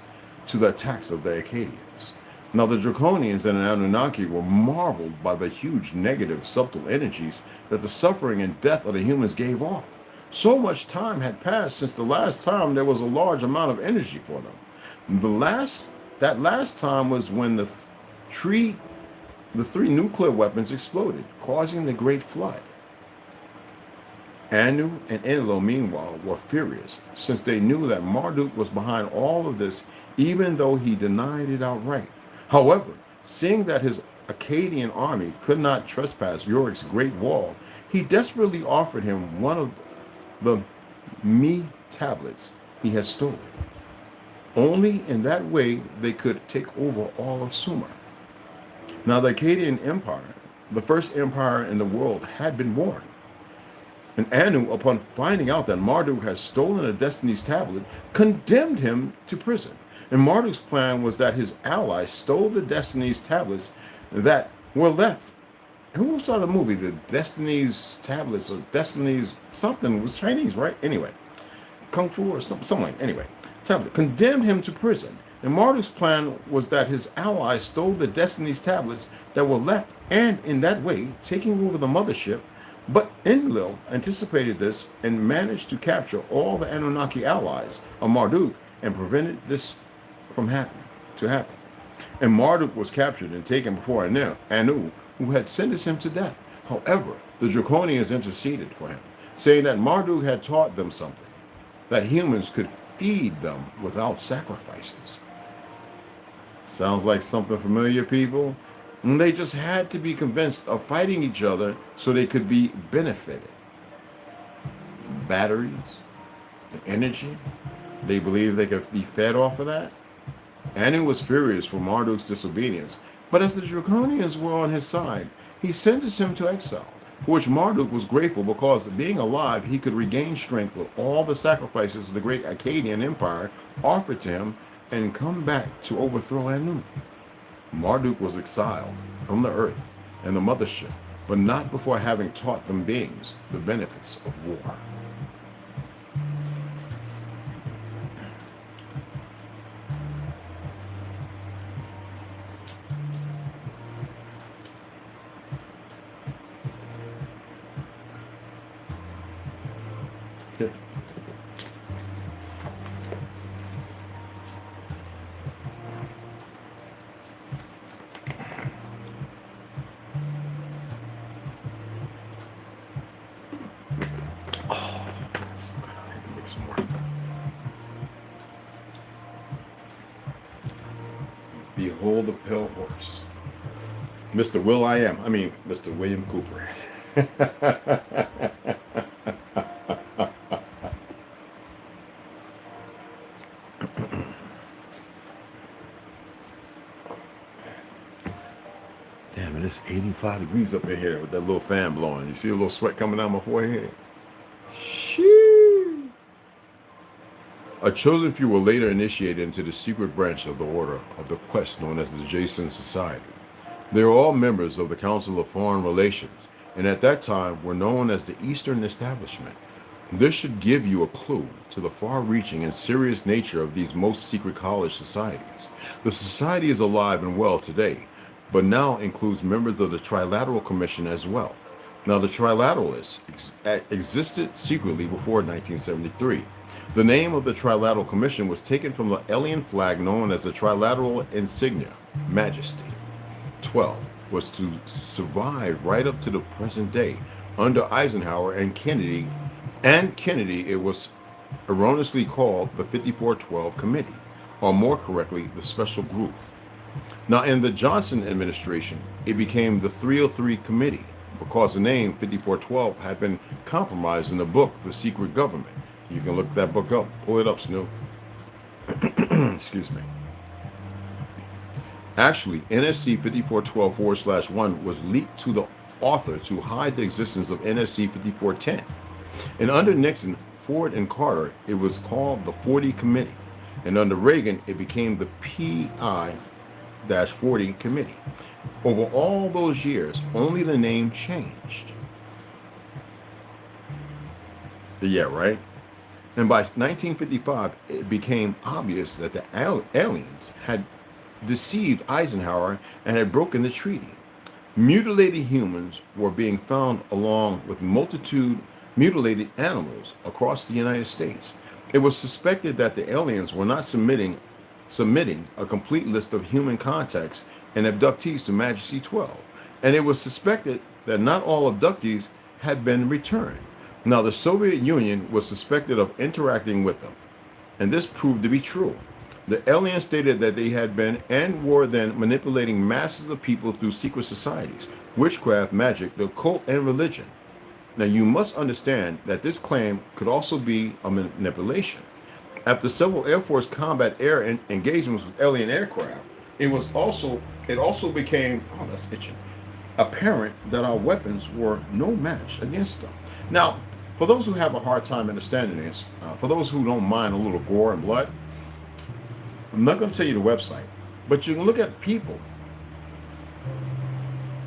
to the attacks of the Akkadians. Now the Draconians and the Anunnaki were marveled by the huge negative subtle energies that the suffering and death of the humans gave off. So much time had passed since the last time there was a large amount of energy for them. That last time was when the three nuclear weapons exploded, causing the Great Flood. Anu and Enlil, meanwhile, were furious, since they knew that Marduk was behind all of this, even though he denied it outright. However, seeing that his Akkadian army could not trespass Uruk's great wall, he desperately offered him one of the Mi tablets he had stolen. Only in that way they could take over all of Sumer. Now the Akkadian Empire, the first empire in the world, had been born. And Anu, upon finding out that Marduk had stolen a Destiny's tablet, condemned him to prison. And Marduk's plan was that his allies stole the Destiny's tablets that were left. Who saw the movie, the Destiny's tablets, or Destiny's something? It was Chinese, right? Anyway, Kung Fu or something like, anyway, tablet. Condemned him to prison. And Marduk's plan was that his allies stole the Destiny's tablets that were left, and in that way, taking over the mothership. But Enlil anticipated this and managed to capture all the Anunnaki allies of Marduk and prevented this from happening. And Marduk was captured and taken before Anu, who had sentenced him to death. However, the Draconians interceded for him, saying that Marduk had taught them something, that humans could feed them without sacrifices. Sounds like something familiar, people? And they just had to be convinced of fighting each other so they could be benefited. Batteries, the energy, they believed they could be fed off of that. Anu was furious for Marduk's disobedience, but as the Draconians were on his side, he sentenced him to exile, for which Marduk was grateful because, being alive, he could regain strength with all the sacrifices of the great Akkadian Empire offered to him and come back to overthrow Anu. Marduk was exiled from the earth and the mothership, but not before having taught them beings the benefits of war. Behold the pale horse. Mr. Mr. William Cooper. Damn, it is 85 degrees up in here with that little fan blowing. You see a little sweat coming down my forehead? Shee. A chosen few were later initiated into the secret branch of the Order of the Quest known as the Jason Society. They were all members of the Council of Foreign Relations, and at that time were known as the Eastern Establishment. This should give you a clue to the far-reaching and serious nature of these most secret college societies. The society is alive and well today, but now includes members of the Trilateral Commission as well. Now, the Trilateralists existed secretly before 1973. The name of the Trilateral Commission was taken from the alien flag known as the Trilateral Insignia, Majesty. 12 was to survive right up to the present day. Under Eisenhower and Kennedy, it was erroneously called the 5412 Committee, or more correctly, the Special Group. Now, in the Johnson administration, it became the 303 Committee, because the name 5412 had been compromised in the book, The Secret Government. You can look that book up. Pull it up, Snoop. Excuse me. Actually, NSC 5412/1 was leaked to the author to hide the existence of NSC 5410. And under Nixon, Ford, and Carter, it was called the 40 Committee. And under Reagan, it became the PI-40 committee. Over all those years, only the name changed. Yeah, right? And by 1955, it became obvious that the aliens had deceived Eisenhower and had broken the treaty. Mutilated humans were being found along with multitude mutilated animals across the United States. It was suspected that the aliens were not submitting a complete list of human contacts and abductees to Majesty 12. And it was suspected that not all abductees had been returned. Now, the Soviet Union was suspected of interacting with them, and this proved to be true. The aliens stated that they had been and were then manipulating masses of people through secret societies, witchcraft, magic, the occult, and religion. Now, you must understand that this claim could also be a manipulation. After several Air Force combat air engagements with alien aircraft, it also became, apparent that our weapons were no match against them. Now, for those who have a hard time understanding this, for those who don't mind a little gore and blood, I'm not going to tell you the website, but you can look at people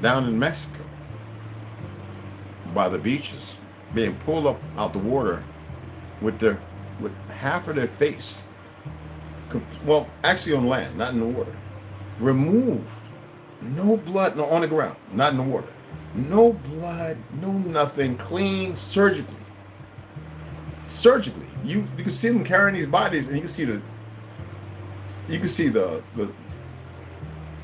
down in Mexico by the beaches being pulled up out the water with half of their face, well, actually on land, not in the water, removed, no blood, no, on the ground, not in the water, no blood, no nothing, clean, surgically. You can see them carrying these bodies, and you can see the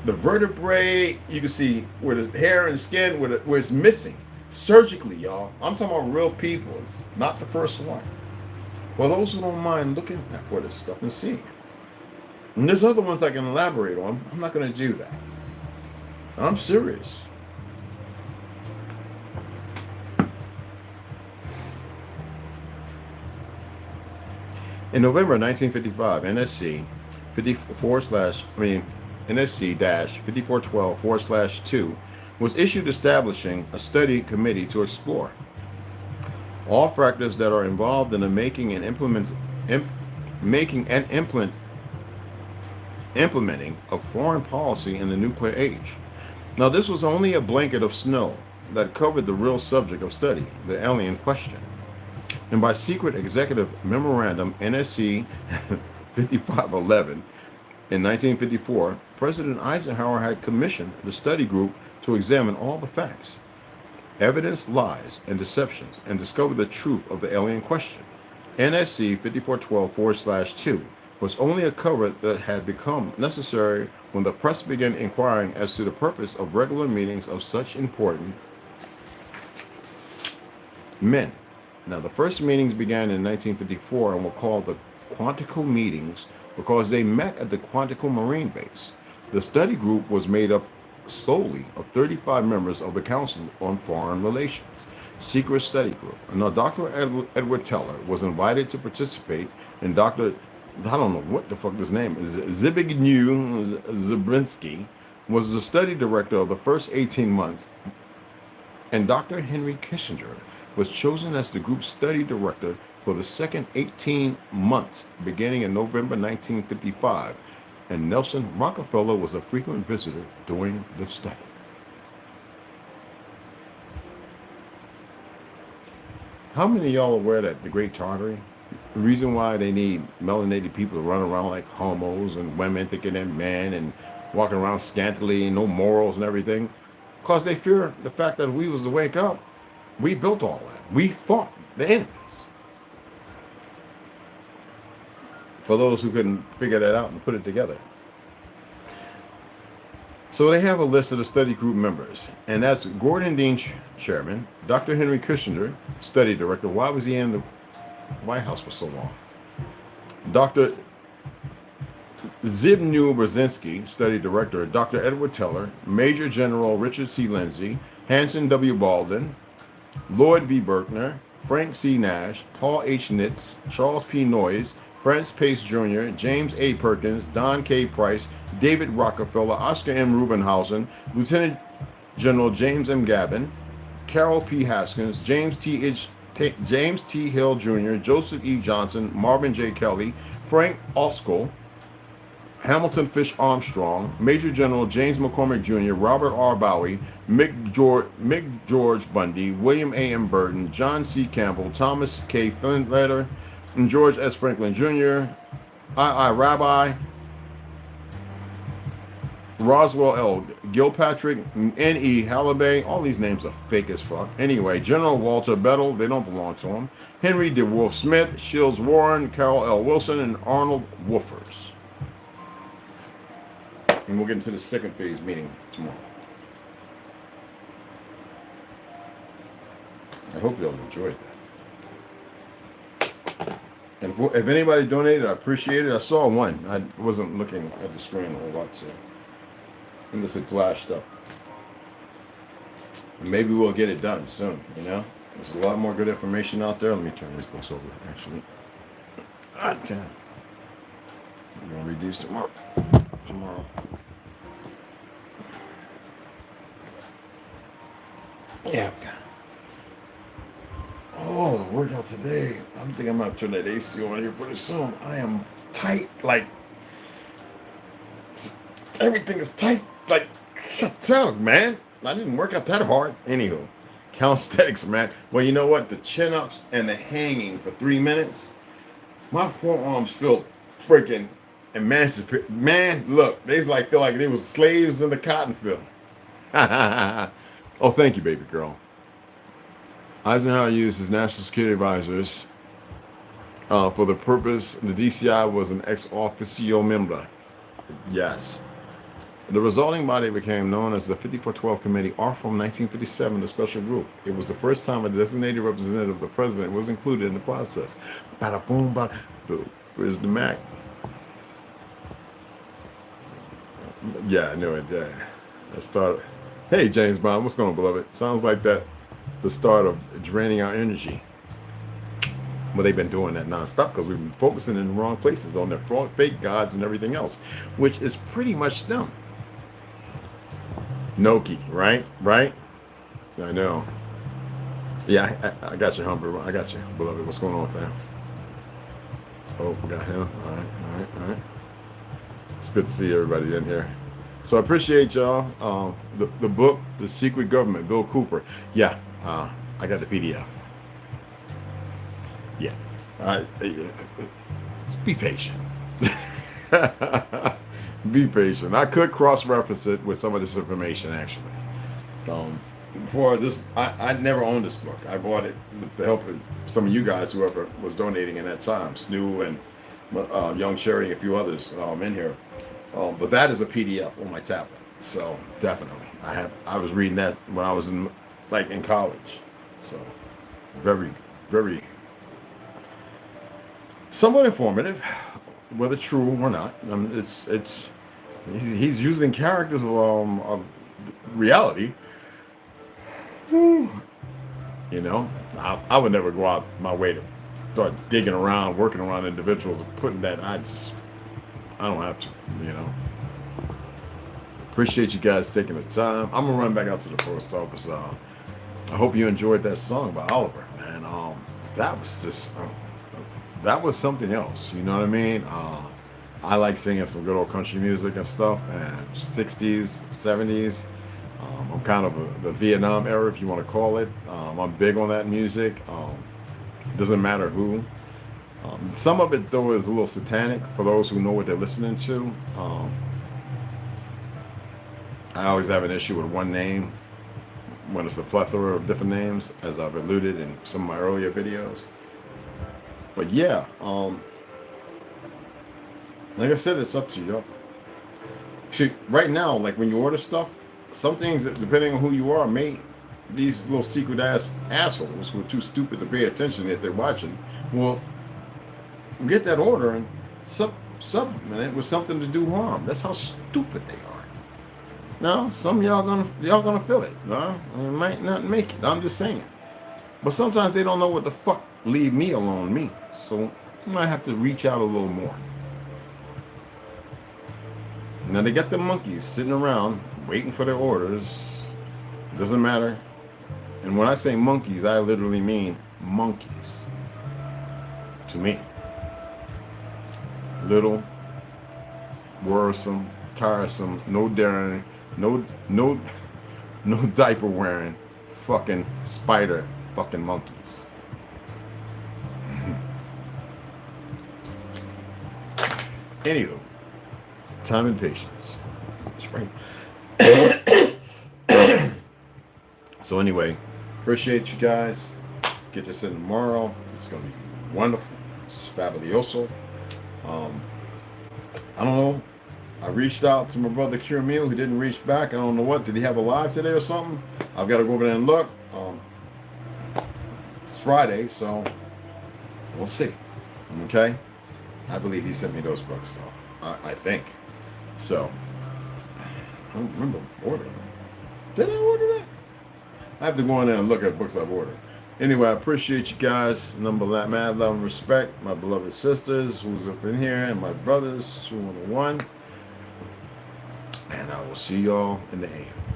vertebrae. You can see where the hair and skin where it's missing surgically, y'all. I'm talking about real people. It's not the first one. For those who don't mind looking for this stuff and seeing it, and there's other ones I can elaborate on. I'm not going to do that. I'm serious. In November 1955, NSC-5412/2 was issued establishing a study committee to explore all factors that are involved in the making and implementing of foreign policy in the nuclear age. Now, this was only a blanket of snow that covered the real subject of study, the alien question. And by secret executive memorandum NSC 5511 in 1954, President Eisenhower had commissioned the study group to examine all the facts, evidence, lies, and deceptions, and discover the truth of the alien question. NSC 5412/2 was only a cover that had become necessary when the press began inquiring as to the purpose of regular meetings of such important men. Now, the first meetings began in 1954 and were called the Quantico meetings because they met at the Quantico Marine Base. The study group was made up solely of 35 members of the Council on Foreign Relations, secret study group. And now Dr. Edward Teller was invited to participate, and Dr. I don't know what the fuck this name is, Zbigniew Brzezinski was the study director of the first 18 months, and Dr. Henry Kissinger was chosen as the group's study director for the second 18 months, beginning in November 1955, and Nelson Rockefeller was a frequent visitor during the study. How many of y'all are aware that the Great Tartary, the reason why they need melanated people to run around like homos and women thinking they're men and walking around scantily, no morals and everything, because they fear the fact that we was to wake up. We built all that. We fought the enemies. For those who couldn't figure that out and put it together. So they have a list of the study group members, and that's Gordon Dean, chairman, Dr. Henry Kissinger, study director. Why was he in the White House for so long? Dr. Zbigniew Brzezinski, study director, Dr. Edward Teller, Major General Richard C. Lindsay, Hanson W. Baldwin, Lloyd V. Berkner, Frank C. Nash, Paul H. Nitz, Charles P. Noyes, Francis Pace Jr., James A. Perkins, Don K. Price, David Rockefeller, Oscar M. Rubenhausen, Lieutenant General James M. Gavin, Carol P. Haskins, James T. James T. Hill Jr., Joseph E. Johnson, Marvin J. Kelly, Frank Oskell, Hamilton Fish Armstrong, Major General James McCormick Jr., Robert R. Bowie, Mick George Bundy, William A. M. Burton, John C. Campbell, Thomas K. Flintletter, and George S. Franklin Jr., I. Rabbi, Roswell L. Gilpatrick, N.E. Halliday. All these names are fake as fuck. Anyway, General Walter Bettle, they don't belong to him. Henry DeWolf Smith, Shields Warren, Carol L. Wilson, and Arnold Woofers. And we'll get into the second phase meeting tomorrow. I hope y'all enjoyed that. And if anybody donated, I appreciate it. I saw one. I wasn't looking at the screen a whole lot, so unless it flashed up. And maybe we'll get it done soon, you know? There's a lot more good information out there. Let me turn these books over, actually. God damn. I'm going to read these tomorrow. Yeah. Oh, the workout today. I'm thinking I'm going to turn that AC on here pretty soon. I am tight, like, everything is tight. Like, tell man. I didn't work out that hard. Anywho, calisthenics, man. Well, you know what? The chin-ups and the hanging for 3 minutes, my forearms feel freaking emancipated. Man, look, they feel like they was slaves in the cotton field. Oh, thank you, baby girl. Eisenhower used his national security advisors for the purpose. The DCI was an ex officio member. Yes. The resulting body became known as the 5412 Committee, or from 1957, the special group. It was the first time a designated representative of the president was included in the process. Bada boom, bada boom. Where's the Mac? Yeah, I knew it. Yeah. I started. Hey, James Bond, what's going on, beloved? Sounds like that's the start of draining our energy. Well, they've been doing that nonstop because we've been focusing in the wrong places on their fake gods and everything else, which is pretty much dumb. Noki, right? Right? I know. Yeah, I got you, Humber. I got you, beloved. What's going on, fam? Oh, we got him. All right. It's good to see everybody in here. So I appreciate y'all. The book, The Secret Government, Bill Cooper. Yeah, I got the PDF. Yeah. Be patient. Be patient. I could cross-reference it with some of this information, actually. For this, I never owned this book. I bought it with the help of some of you guys, whoever was donating in that time, Snoo and Young Sherry, and a few others in here. But that is a PDF on my tablet, so definitely I was reading that when I was in college, so very, very somewhat informative, whether true or not. He's using characters of reality. You know, I would never go out my way to start digging around, working around individuals, and putting that. I don't have to, you know. Appreciate you guys taking the time. I'm gonna run back out to the post office. I hope you enjoyed that song by Oliver, man. That was just that was something else. You know what I mean? I like singing some good old country music and stuff, and 60s, 70s. I'm kind of the Vietnam era, if you want to call it. I'm big on that music. Doesn't matter who. Some of it, though, is a little satanic for those who know what they're listening to. I always have an issue with one name when it's a plethora of different names, as I've alluded in some of my earlier videos. But yeah, like I said, it's up to you. See, right now, like when you order stuff, some things, depending on who you are, these little secret assholes who are too stupid to pay attention if they're watching, will get that order and supplement it with something to do harm. That's how stupid they are. Now, some of y'all gonna feel it. No, it might not make it. I'm just saying. But sometimes they don't know what the fuck leave me alone means. So you might have to reach out a little more. Now they got the monkeys sitting around waiting for their orders. Doesn't matter. And when I say monkeys, I literally mean monkeys to me. Little, worrisome, tiresome, no daring, no diaper wearing, fucking spider fucking monkeys. Anywho, time and patience. That's right. So anyway, appreciate you guys. Get this in tomorrow. It's gonna be wonderful. It's fabuloso. I don't know. I reached out to my brother Kiramil, who didn't reach back. I don't know what. Did he have a live today or something? I've got to go over there and look. It's Friday, so we'll see. Okay? I believe he sent me those books, though. I think. So, I don't remember ordering them. Did I order that? I have to go in there and look at books I've ordered. Anyway, I appreciate you guys. Number that mad love and respect. My beloved sisters who's up in here, and my brothers, 2 on the 1. And I will see y'all in the AM.